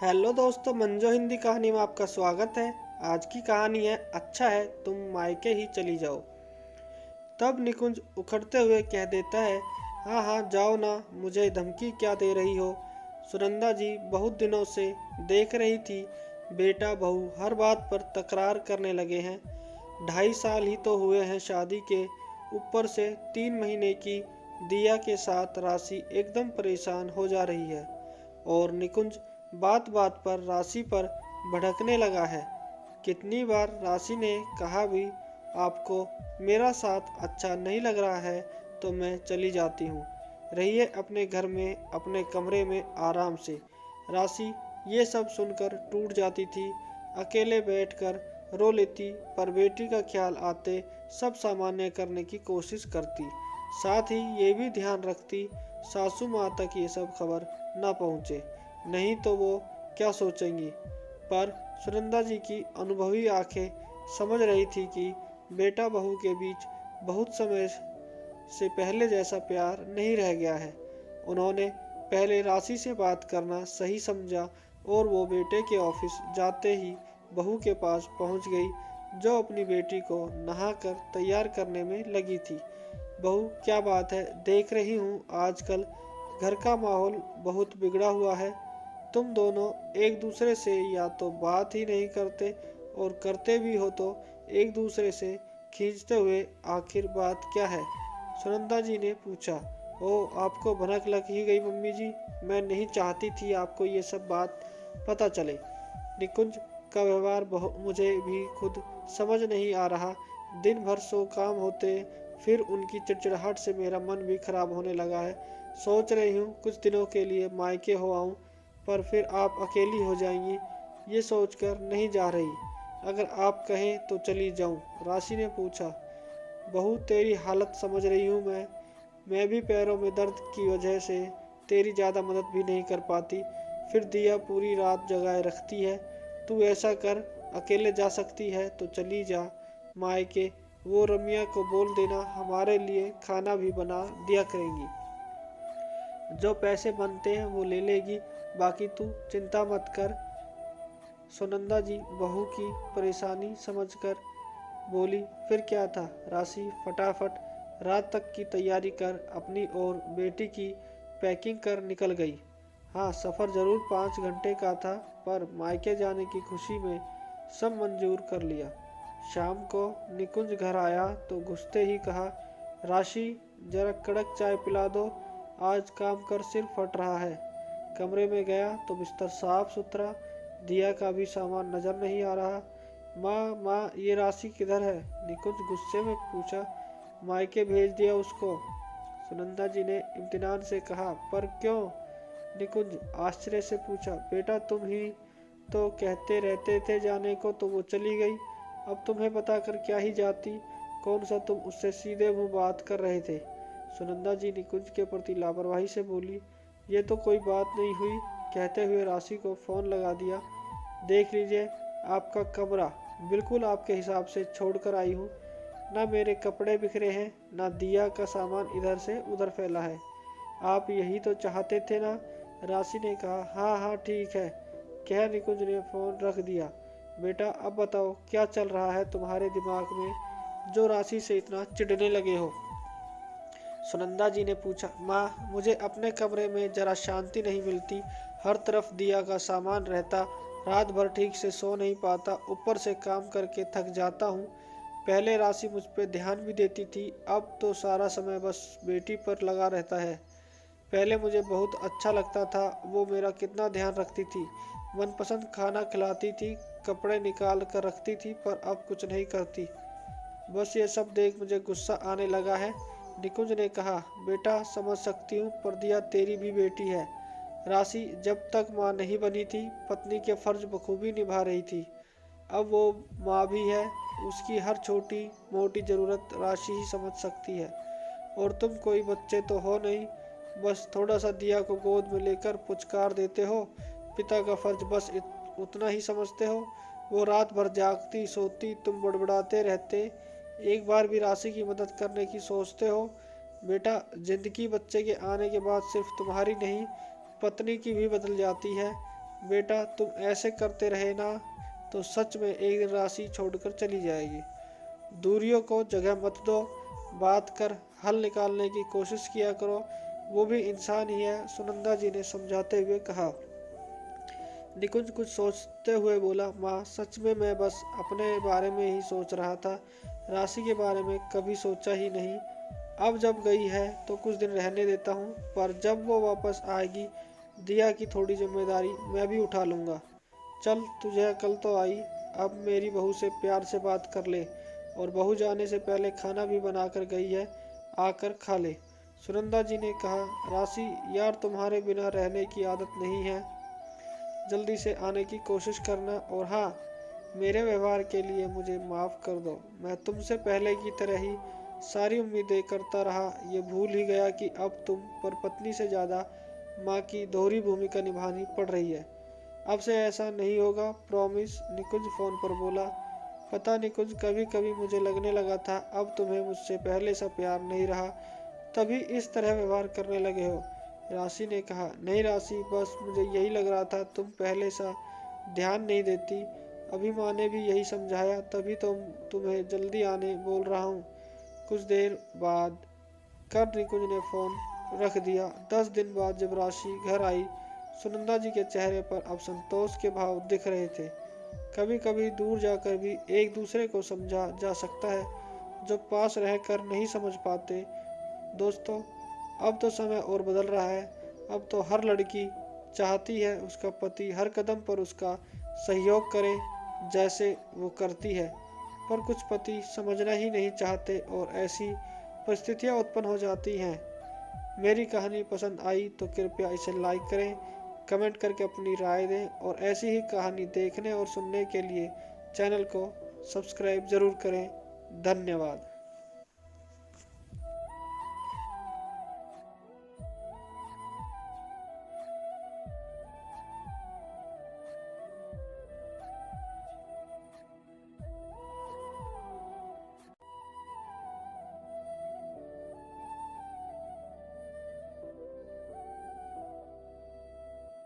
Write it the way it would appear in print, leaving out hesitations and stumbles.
Hello दोस्तों, मंजो हिंदी कहानी में आपका स्वागत है। आज की कहानी है अच्छा है तुम मायके ही चली जाओ। तब निकुंज उखड़ते हुए कह देता है, हाँ हाँ जाओ ना, मुझे धमकी क्या दे रही हो। सुनंदा जी बहुत दिनों से देख रही थी बेटा बहू हर बात पर तकरार करने लगे हैं। 2.5 साल ही तो हुए हैं शादी के, ऊपर से 3 महीने की दिया के साथ राशि एकदम परेशान हो जा रही है। और निकुंज बात बात पर राशि पर भड़कने लगा है। कितनी बार राशि ने कहा भी, आपको मेरा साथ अच्छा नहीं लग रहा है तो मैं चली जाती हूँ, रहिए अपने घर में अपने कमरे में आराम से। राशि ये सब सुनकर टूट जाती थी, अकेले बैठकर रो लेती, पर बेटी का ख्याल आते सब सामान्य करने की कोशिश करती। साथ ही ये भी ध्यान रखती सासू माँ तक ये सब खबर न पहुँचे, नहीं तो वो क्या सोचेंगी। पर सुनंदा जी की अनुभवी आंखें समझ रही थी कि बेटा बहू के बीच बहुत समय से पहले जैसा प्यार नहीं रह गया है। उन्होंने पहले राशि से बात करना सही समझा और वो बेटे के ऑफिस जाते ही बहू के पास पहुंच गई, जो अपनी बेटी को नहाकर तैयार करने में लगी थी। बहू क्या बात है, देख रही हूँ आजकल घर का माहौल बहुत बिगड़ा हुआ है। तुम दोनों एक दूसरे से या तो बात ही नहीं करते, और करते भी हो तो एक दूसरे से खींचते हुए, आखिर बात क्या है। सुनंदा जी ने पूछा। ओ, आपको भनक लग ही गई मम्मी जी, मैं नहीं चाहती थी आपको ये सब बात पता चले। निकुंज का व्यवहार मुझे भी खुद समझ नहीं आ रहा। दिन भर सो काम होते, फिर उनकी चिड़चिड़ाहट से मेरा मन भी खराब होने लगा है। सोच रही हूँ कुछ दिनों के लिए मायके हो आऊँ, पर फिर आप अकेली हो जाएंगी, ये सोचकर नहीं जा रही। अगर आप कहें तो चली जाऊं, राशि ने पूछा। बहू तेरी हालत समझ रही हूँ मैं भी पैरों में दर्द की वजह से तेरी ज़्यादा मदद भी नहीं कर पाती, फिर दिया पूरी रात जगाए रखती है। तू ऐसा कर, अकेले जा सकती है तो चली जा मायके, वो रमिया को बोल देना हमारे लिए खाना भी बना दिया करेंगी, जो पैसे बनते हैं वो ले लेगी, बाकी तू चिंता मत कर। सुनंदा जी बहू की परेशानी समझकर बोली। फिर क्या था। राशि फटाफट रात तक की तैयारी कर अपनी और बेटी की पैकिंग कर निकल गई। हाँ, सफ़र ज़रूर 5 घंटे का था, पर मायके जाने की खुशी में सब मंजूर कर लिया। शाम को निकुंज घर आया तो घुसते ही कहा, राशि जरा कड़क चाय पिला दो, आज काम कर सिर फट रहा है। कमरे में गया तो बिस्तर साफ सुथरा, दिया का भी सामान नजर नहीं आ रहा। माँ माँ, ये राशि किधर है, निकुंज गुस्से में पूछा। मायके भेज दिया उसको, सुनंदा जी ने इम्तिनान से कहा। पर क्यों, निकुंज आश्चर्य से पूछा। बेटा तुम ही तो कहते रहते थे जाने को, तो वो चली गई, अब तुम्हें बताकर क्या ही जाती। कौन सा तुम उससे सीधे मुंह बात कर रहे थे। सुनंदा जी निकुंज के प्रति लापरवाही से बोली। ये तो कोई बात नहीं हुई, कहते हुए राशि को फ़ोन लगा दिया। देख लीजिए, आपका कमरा बिल्कुल आपके हिसाब से छोड़ कर आई हूँ, ना मेरे कपड़े बिखरे हैं, ना दिया का सामान इधर से उधर फैला है। आप यही तो चाहते थे ना, राशि ने कहा। हाँ हाँ ठीक है, कह निकुंज ने फ़ोन रख दिया। बेटा अब बताओ क्या चल रहा है तुम्हारे दिमाग में, जो राशि से इतना चिढ़ने लगे हो। सुनंदा जी ने पूछा। माँ, मुझे अपने कमरे में जरा शांति नहीं मिलती, हर तरफ दिया का सामान रहता, रात भर ठीक से सो नहीं पाता, ऊपर से काम करके थक जाता हूँ। पहले राशि मुझ पर ध्यान भी देती थी, अब तो सारा समय बस बेटी पर लगा रहता है। पहले मुझे बहुत अच्छा लगता था, वो मेरा कितना ध्यान रखती थी, मनपसंद खाना खिलाती थी, कपड़े निकाल कर रखती थी, पर अब कुछ नहीं करती। बस ये सब देख मुझे गुस्सा आने लगा है। निकुंज ने कहा। बेटा समझ सकती हूँ, पर दिया तेरी भी बेटी है। राशि जब तक माँ नहीं बनी थी पत्नी के फर्ज बखूबी निभा रही थी, अब वो माँ भी है, उसकी हर छोटी मोटी ज़रूरत राशि ही समझ सकती है। और तुम कोई बच्चे तो हो नहीं, बस थोड़ा सा दिया को गोद में लेकर पुचकार देते हो, पिता का फर्ज बस उतना ही समझते हो। वो रात भर जागती सोती, तुम बड़बड़ाते रहते, एक बार भी राशि की मदद करने की सोचते हो। बेटा जिंदगी बच्चे के आने के बाद सिर्फ तुम्हारी नहीं, पत्नी की भी बदल जाती है। बेटा तुम ऐसे करते रहे ना तो सच में एक दिन राशि छोड़कर चली जाएगी। दूरियों को जगह मत दो, बात कर हल निकालने की कोशिश किया करो, वो भी इंसान ही है, सुनंदा जी ने समझाते हुए कहा। निकुंज कुछ सोचते हुए बोला, माँ सच में मैं बस अपने बारे में ही सोच रहा था, राशि के बारे में कभी सोचा ही नहीं। अब जब गई है तो कुछ दिन रहने देता हूँ, पर जब वो वापस आएगी दिया की थोड़ी जिम्मेदारी मैं भी उठा लूँगा। चल तुझे अकल तो आई, अब मेरी बहू से प्यार से बात कर ले, और बहू जाने से पहले खाना भी बना कर गई है, आकर खा ले। सुनंदा जी ने कहा, राशि यार तुम्हारे बिना रहने की आदत नहीं है, जल्दी से आने की कोशिश करना, और हाँ मेरे व्यवहार के लिए मुझे माफ़ कर दो। मैं तुमसे पहले की तरह ही सारी उम्मीदें करता रहा, ये भूल ही गया कि अब तुम पर पत्नी से ज़्यादा माँ की दोहरी भूमिका निभानी पड़ रही है। अब से ऐसा नहीं होगा, प्रॉमिस। निकुंज फ़ोन पर बोला। पता निकुंज, कभी कभी मुझे लगने लगा था अब तुम्हें मुझसे पहले सा प्यार नहीं रहा, तभी इस तरह व्यवहार करने लगे हो। राशि ने कहा, नहीं राशि, बस मुझे यही लग रहा था तुम पहले सा ध्यान नहीं देती। अभी माँ ने भी यही समझाया, तभी तो तुम्हें जल्दी आने बोल रहा हूँ। कुछ देर बाद कर निकुंज ने फ़ोन रख दिया। 10 दिन बाद जब राशि घर आई, सुनंदा जी के चेहरे पर अब संतोष के भाव दिख रहे थे। कभी कभी दूर जाकर भी एक दूसरे को समझा जा सकता है, जो पास रहकर नहीं समझ पाते। दोस्तों, अब तो समय और बदल रहा है। अब तो हर लड़की चाहती है उसका पति हर कदम पर उसका सहयोग करे, जैसे वो करती है। पर कुछ पति समझना ही नहीं चाहते और ऐसी परिस्थितियाँ उत्पन्न हो जाती हैं। मेरी कहानी पसंद आई तो कृपया इसे लाइक करें, कमेंट करके अपनी राय दें, और ऐसी ही कहानी देखने और सुनने के लिए चैनल को सब्सक्राइब ज़रूर करें। धन्यवाद।